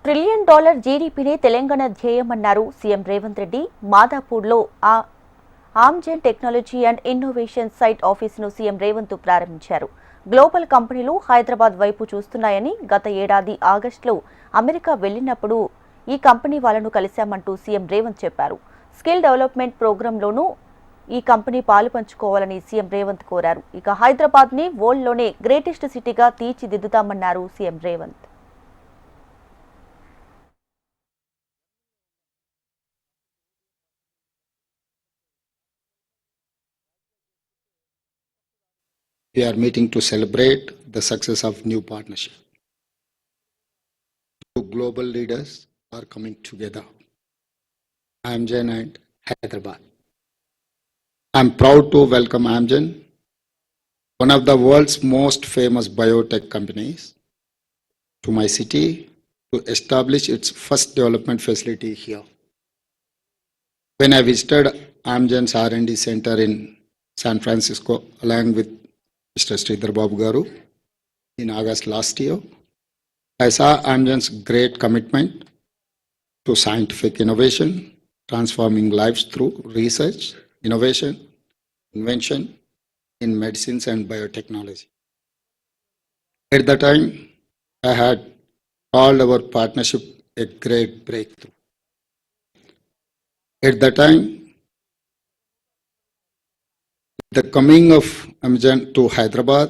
$1 trillion జీడీపీని తెలంగాణ ధ్యేయమన్నారు CM Revanth Reddy. మాదాపూర్లో Amgen technology and innovation site ఆఫీసును సీఎం రేవంత్ ప్రారంభించారు. గ్లోబల్ కంపెనీలు హైదరాబాద్ వైపు చూస్తున్నాయని, గత ఏడాది ఆగస్టులో అమెరికా వెళ్లినప్పుడు ఈ కంపెనీ వాళ్లను కలిశామంటూ సీఎం రేవంత్ చెప్పారు. స్కిల్ డెవలప్మెంట్ ప్రోగ్రాంలోనూ ఈ కంపెనీ పాలు పంచుకోవాలని సీఎం రేవంత్ కోరారు. ఇక హైదరాబాద్ ని వరల్డ్లోనే గ్రేటెస్ట్ సిటీగా తీర్చిదిద్దుతామన్నారు CM Revanth. We are meeting to celebrate the success of new partnership. Two global leaders are coming together, Amgen and Hyderabad. I'm proud to welcome Amgen, one of the world's most famous biotech companies, to my city to establish its first development facility here. When I visited Amgen's R&D center in San Francisco along with Mr. Sridhar Babu Garu in August last year, I saw Amgen's great commitment to scientific innovation, transforming lives through research, innovation, invention in medicines and biotechnology. At the time, I had called our partnership a great breakthrough. At the time, the coming of Amgen to Hyderabad,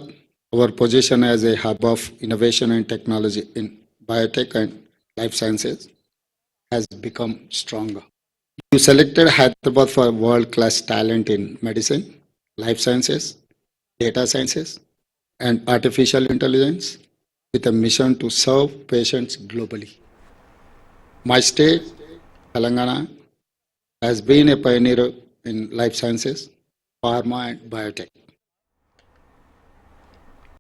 our position as a hub of innovation and technology in biotech and life sciences has become stronger. You selected Hyderabad for world-class talent in medicine, life sciences, data sciences, and artificial intelligence with a mission to serve patients globally. My state, Telangana, has been a pioneer in life sciences, pharma and biotech.